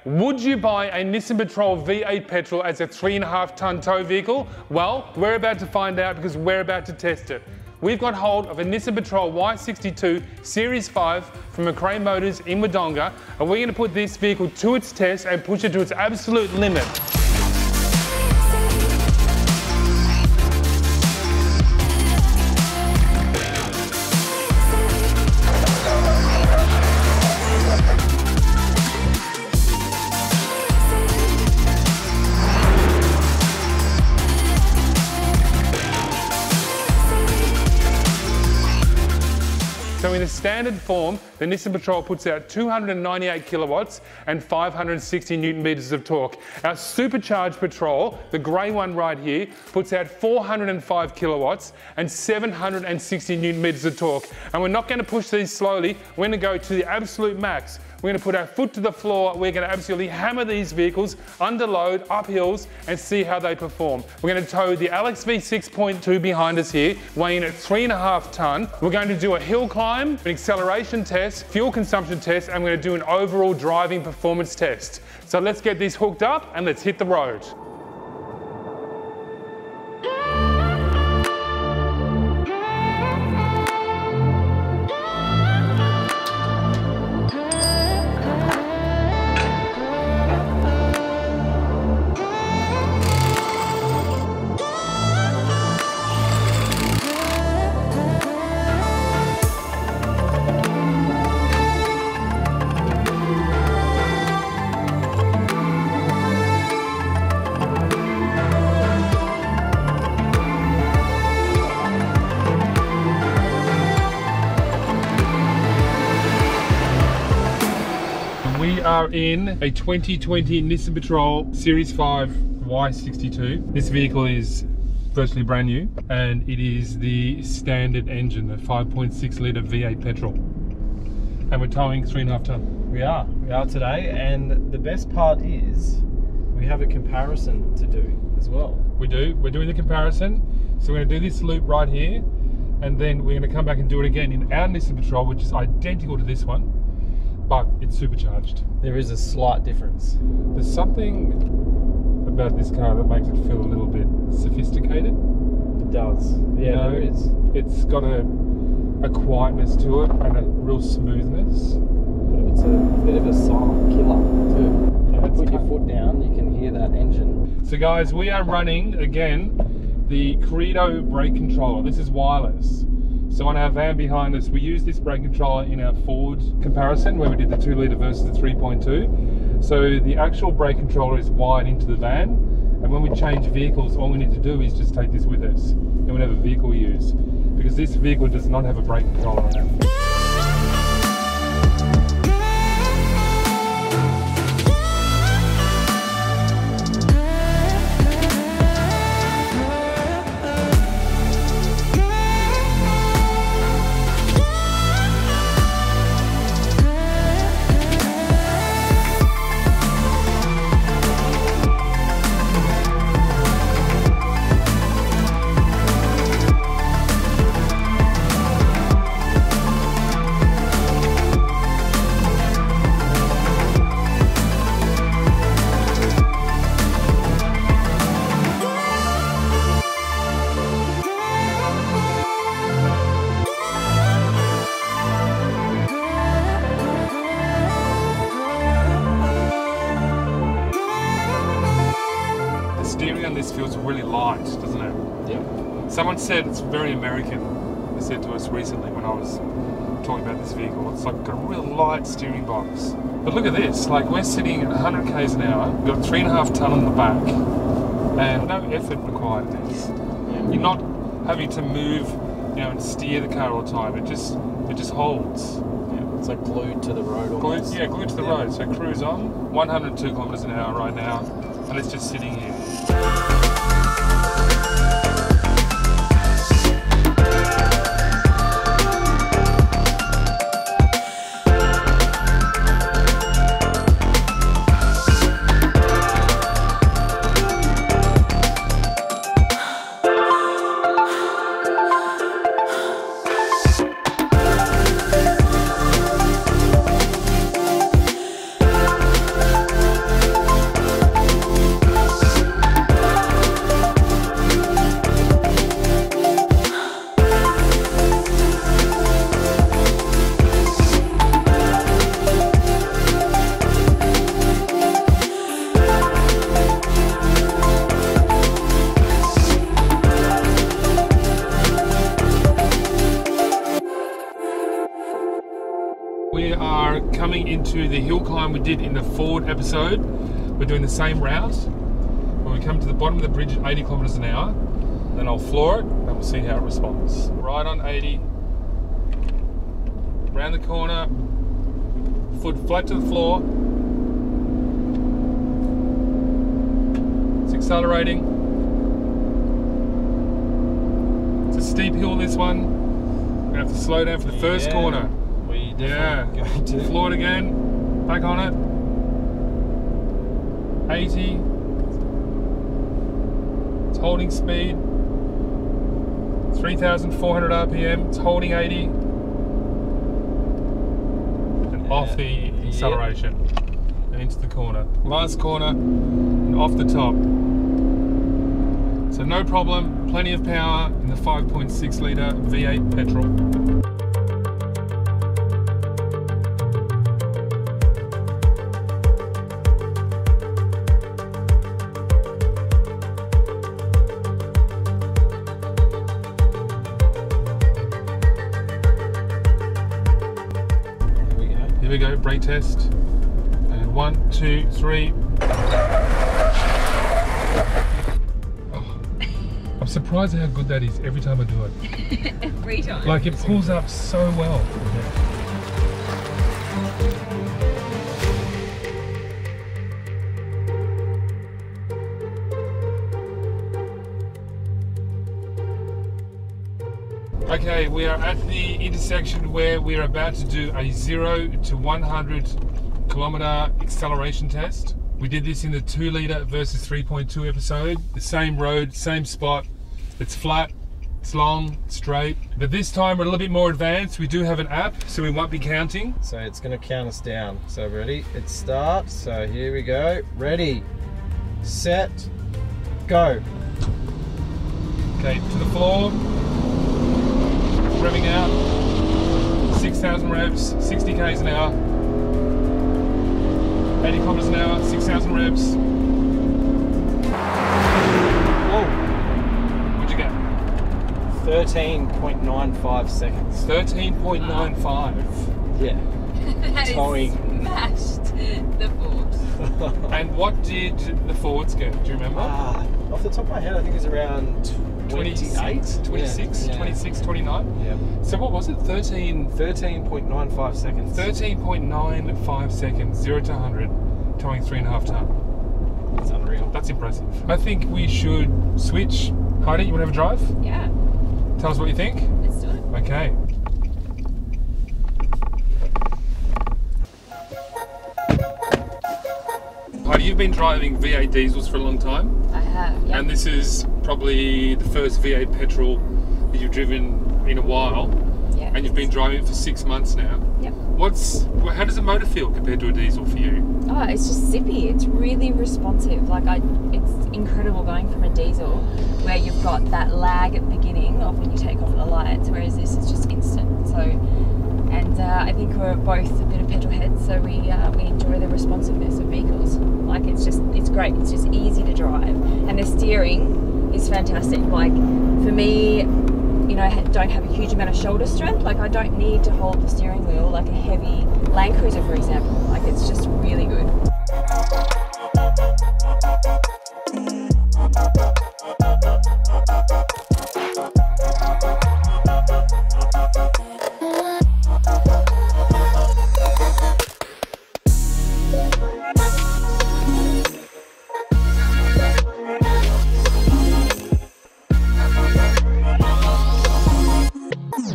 Would you buy a Nissan Patrol V8 petrol as a 3.5-ton tow vehicle? Well, we're about to find out because we're about to test it. We've got hold of a Nissan Patrol Y62 Series 5 from McRae Motors in Wodonga, and we're going to put this vehicle to its test and push it to its absolute limit. So in the standard form, the Nissan Patrol puts out 298 kilowatts and 560 newton meters of torque. Our supercharged Patrol, the grey one right here, puts out 405 kilowatts and 760 newton meters of torque. And we're not going to push these slowly, we're going to go to the absolute max. We're going to put our foot to the floor, we're going to absolutely hammer these vehicles under load, up hills, and see how they perform. We're going to tow the Alex V6.2 behind us here, weighing at 3.5 tonne. We're going to do a hill climb, an acceleration test, fuel consumption test, and we're going to do an overall driving performance test. So let's get this hooked up and let's hit the road. We are in a 2020 Nissan Patrol Series 5 Y62. This vehicle is virtually brand new and it is the standard engine, the 5.6 litre V8 petrol. And we're towing 3.5 tonne. We are today, and the best part is we have a comparison to do as well. We do, we're doing the comparison. So we're going to do this loop right here and then we're going to come back and do it again in our Nissan Patrol, which is identical to this one, but it's supercharged. There is a slight difference. There's something about this car that makes it feel a little bit sophisticated. It does. Yeah, there is. It's got a quietness to it and a real smoothness. But it's a bit of a silent killer too. Yeah, put your foot down, you can hear that engine. So guys, we are running again the Credo brake controller. This is wireless. So on our van behind us, we use this brake controller in our Ford comparison where we did the 2 litre versus the 3.2. So the actual brake controller is wired into the van, and when we change vehicles, all we need to do is just take this with us in whatever vehicle we use, because this vehicle does not have a brake controller on it. Steering on this feels really light, doesn't it? Yeah. Someone said it's very American. They said to us recently when I was talking about this vehicle, it's like got a real light steering box. But look at this, like we're sitting at 100 k's an hour, we've got 3.5 tonne on the back, and no effort required in this. Yeah. You're not having to move, you know, and steer the car all the time. It just holds. Yeah, it's like glued to the road almost. Glued to the road. So cruise on, 102 kilometres an hour right now, and it's just sitting here. to the hill climb we did in the Ford episode. We're doing the same route. When we come to the bottom of the bridge at 80 kilometers an hour, then I'll floor it and we'll see how it responds. Right on 80, round the corner, foot flat to the floor. It's accelerating. It's a steep hill, this one. We're gonna have to slow down for the first corner. We definitely going to. Floor it again, back on it. 80. It's holding speed. 3,400 RPM. It's holding 80. And off the acceleration. And into the corner. Last corner and off the top. So no problem, plenty of power in the 5.6 litre V8 petrol. Here we go, brake test. And 1, 2, 3. Oh, I'm surprised at how good that is every time I do it. Every time. Like it pulls up so well. Okay, we are at the intersection where we are about to do a 0 to 100 kilometer acceleration test. We did this in the 2 litre versus 3.2 episode. The same road, same spot. It's flat, it's long, straight. But this time we're a little bit more advanced. We do have an app, so we might be counting. So it's going to count us down. So ready? It starts. So here we go. Ready, set, go. Okay, to the floor. Revving out, 6,000 revs, 60 k's an hour, 80 kilometers an hour, 6,000 revs. Whoa! What'd you get? 13.95 seconds. 13.95. Yeah. That Towing. smashed the Forbes. And what did the Fords get? Do you remember? Off the top of my head, I think it's around 26, 26, Yeah. 26, 29. Yeah. So what was it? 13.95 seconds. 13.95 seconds, 0 to 100, towing 3.5 tonne. That's unreal. That's impressive. I think we should switch. Heidi, you want to have a drive? Yeah, Tell us what you think. let's do it. Okay. Heidi, you've been driving V8 diesels for a long time, I have, yeah. and this is probably the first V8 petrol that you've driven in a while, Yeah. and you've been driving it for 6 months now. Yep. How does a motor feel compared to a diesel for you? Oh, it's just zippy. It's really responsive. It's incredible going from a diesel where you've got that lag at the beginning of when you take off the lights, whereas this is just instant. So, and I think we're both a bit of petrol heads, so we enjoy the responsiveness of vehicles. Like it's great. It's just easy to drive, and the steering is fantastic. Like for me, you know, I don't have a huge amount of shoulder strength. Like I don't need to hold the steering wheel like a heavy Land Cruiser, for example. Like it's just really good.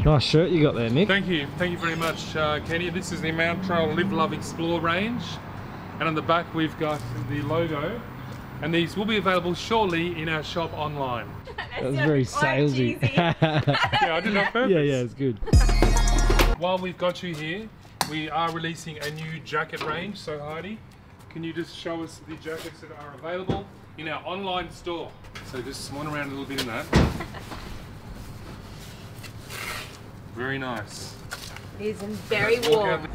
Nice shirt you got there, Nick. Thank you very much, Kenny. This is the Mount Trail Live, Love, Explore range, and on the back we've got the logo, and these will be available shortly in our shop online. That was very salesy. Yeah, I did that on purpose. Yeah, it's good. While we've got you here, we are releasing a new jacket range. So Heidi, can you just show us the jackets that are available in our online store? So just swan around a little bit in that. Very nice. It is very Let's walk warm.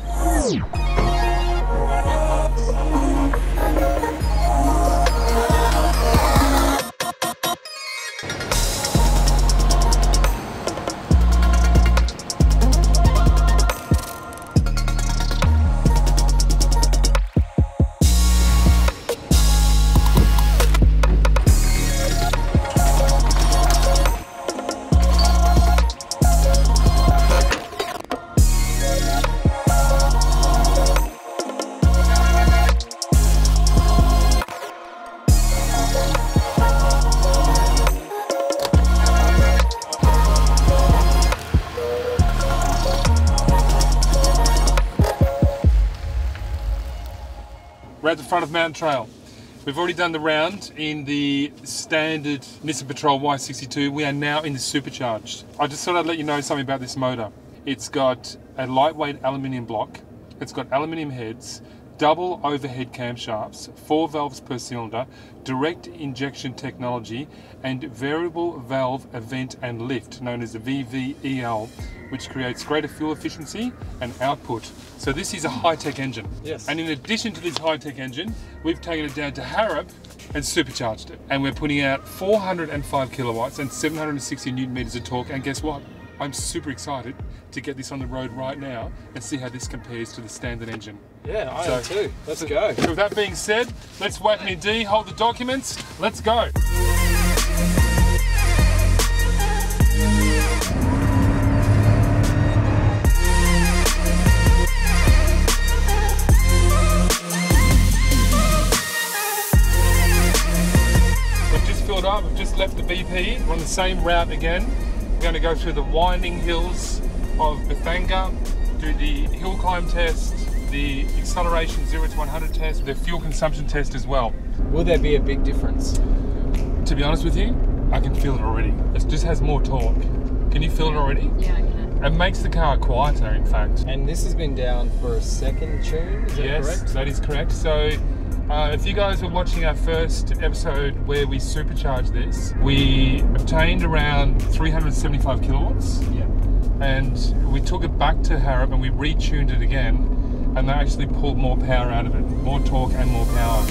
at the front of Mountain Trail. We've already done the round in the standard Nissan Patrol Y62. We are now in the supercharged. I just thought I'd let you know something about this motor. It's got a lightweight aluminium block. It's got aluminium heads, double overhead camshafts, 4 valves per cylinder, direct injection technology, and variable valve event and lift, known as the VVEL, which creates greater fuel efficiency and output. So this is a high-tech engine. Yes. And in addition to this high-tech engine, we've taken it down to Harrop and supercharged it. And we're putting out 405 kilowatts and 760 newton meters of torque. And guess what? I'm super excited to get this on the road right now and see how this compares to the standard engine. Yeah, I am too. Let's go. So with that being said, let's whack me D, hold the documents, let's go. We've just filled up, we've just left the BP, we're on the same route again. We're going to go through the winding hills of Bethanga, do the hill climb test, the acceleration 0 to 100 test, the fuel consumption test as well. Will there be a big difference? To be honest with you, I can feel it already. It just has more torque. Can you feel it already? Yeah, I can. It makes the car quieter, in fact. And this has been down for a second tune, is that correct? Yes, that is correct. So if you guys were watching our first episode where we supercharged this, we obtained around 375 kilowatts. Yeah. And we took it back to Harrop and we retuned it again, and they actually pulled more power out of it, more torque and more power.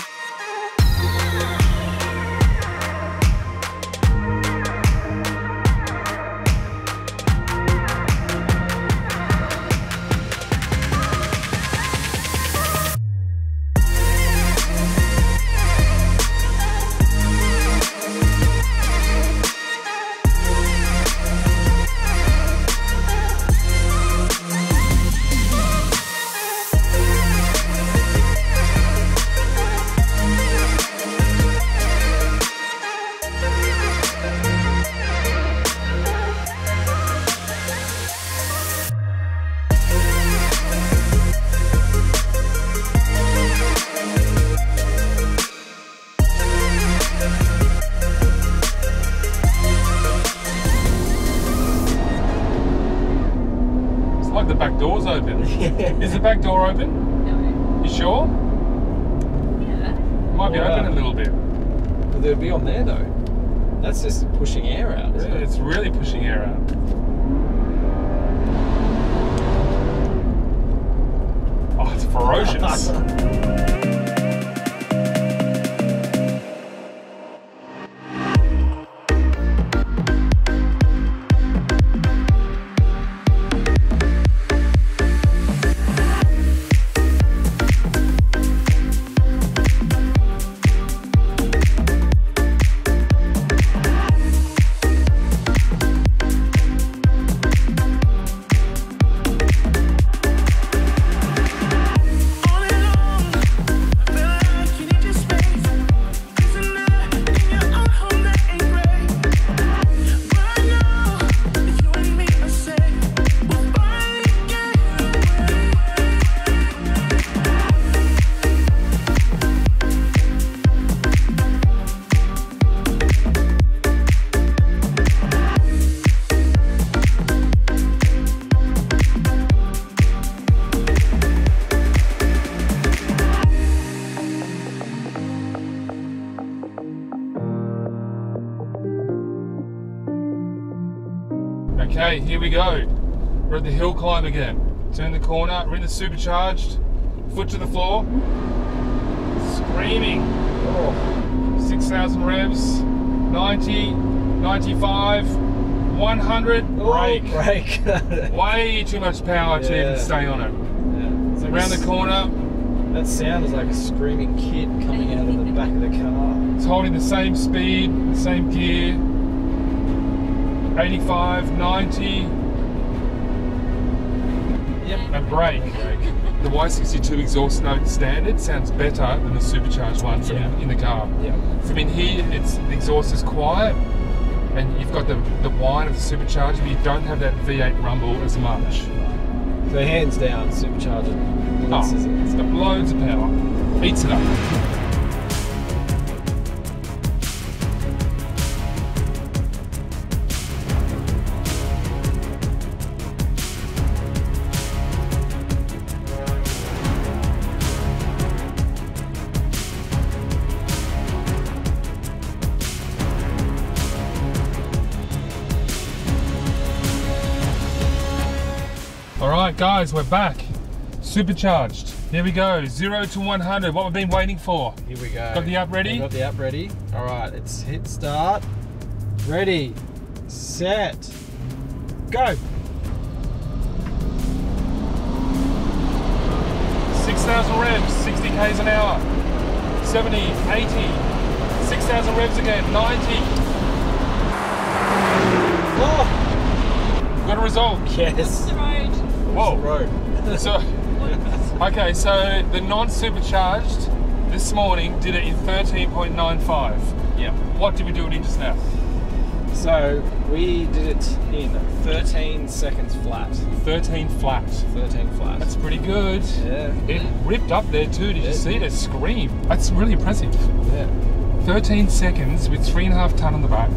The back door's open. Is the back door open? No. You sure? Yeah. It might be open a little bit. Will there be on there though? That's just pushing air out, isn't it? It's really pushing air out. Oh, it's ferocious. Okay, here we go. We're at the hill climb again. Turn the corner, we're in the supercharged, foot to the floor, screaming. Oh, 6,000 revs, 90, 95, 100, brake. Brake. Way too much power to even stay on it. Yeah. It's like Around the corner. That sound is like a screaming kid coming out of the back of the car. It's holding the same speed, the same gear. 85, 90. Yep. And brake. The Y62 exhaust note standard sounds better than the supercharged one from in the car. Yeah. From in here, the exhaust is quiet, and you've got the whine of the supercharged, but you don't have that V8 rumble as much. So So hands down, supercharged. It's got loads of power. Eats it up. Alright guys, we're back. Supercharged. Here we go. 0 to 100. What we've been waiting for. Here we go. Got the app ready? We've got the app ready. Alright, let's hit start. Ready, set, go. 6,000 revs, 60 k's an hour. 70, 80, 6,000 revs again, 90. Oh! Got a result. Yes. Whoa. Road. So, okay, so the non-supercharged this morning did it in 13.95. Yeah. What did we do it in just now? So we did it in 13 seconds flat. 13 flat. 13 flat. That's pretty good. Yeah. It ripped up there too. Did you see it scream? That's really impressive. Yeah. 13 seconds with 3.5 tonne on the back.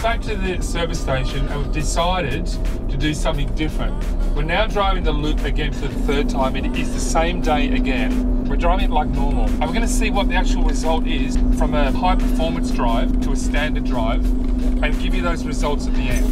Back to the service station and we've decided to do something different. We're now driving the loop again for the third time. It is the same day again. We're driving it like normal. And we're going to see what the actual result is from a high performance drive to a standard drive and give you those results at the end.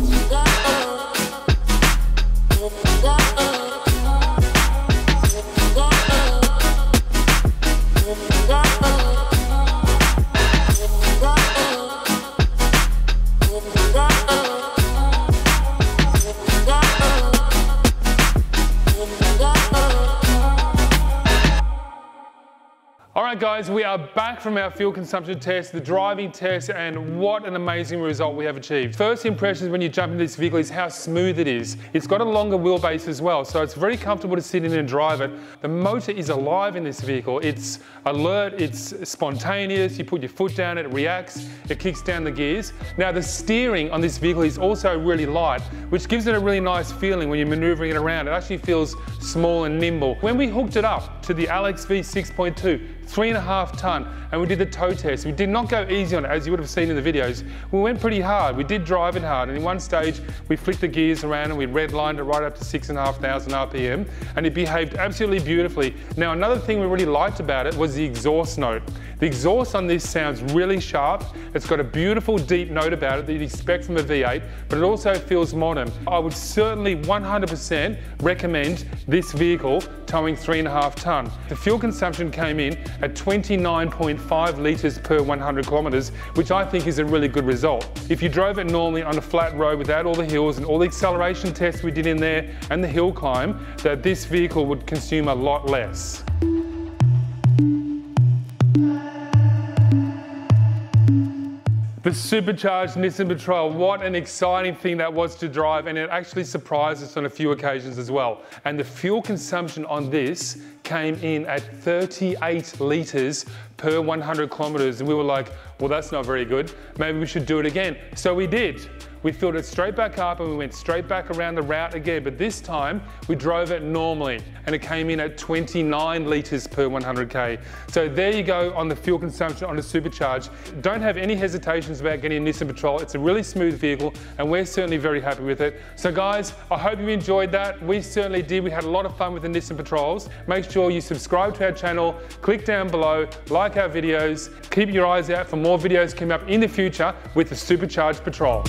Alright guys, we are back from our fuel consumption test, the driving test, and what an amazing result we have achieved. First impressions when you jump into this vehicle is how smooth it is. It's got a longer wheelbase as well, so it's very comfortable to sit in and drive it. The motor is alive in this vehicle. It's alert, it's spontaneous, you put your foot down, it reacts, it kicks down the gears. Now the steering on this vehicle is also really light, which gives it a really nice feeling when you're maneuvering it around. It actually feels small and nimble. When we hooked it up to the LXV 6.2, 3.5 tonne, and we did the tow test. We did not go easy on it, as you would have seen in the videos. We went pretty hard. We did drive it hard, and in one stage, we flicked the gears around and we redlined it right up to 6,500 RPM, and it behaved absolutely beautifully. Now, another thing we really liked about it was the exhaust note. The exhaust on this sounds really sharp. It's got a beautiful deep note about it that you'd expect from a V8, but it also feels modern. I would certainly 100% recommend this vehicle towing 3.5 tonne. The fuel consumption came in at 29.5 litres per 100 kilometres, which I think is a really good result. If you drove it normally on a flat road without all the hills and all the acceleration tests we did in there and the hill climb, that this vehicle would consume a lot less. The supercharged Nissan Patrol, what an exciting thing that was to drive, and it actually surprised us on a few occasions as well. And the fuel consumption on this came in at 38 litres per 100 kilometres, and we were like, well, that's not very good. Maybe we should do it again. So we did. we filled it straight back up and we went straight back around the route again, but this time we drove it normally and it came in at 29 litres per 100k. So there you go on the fuel consumption on a supercharged. Don't have any hesitations about getting a Nissan Patrol. It's a really smooth vehicle and we're certainly very happy with it. So guys, I hope you enjoyed that. We certainly did. We had a lot of fun with the Nissan Patrols. Make sure you subscribe to our channel, click down below, like our videos, keep your eyes out for more videos coming up in the future with the Supercharged Patrol.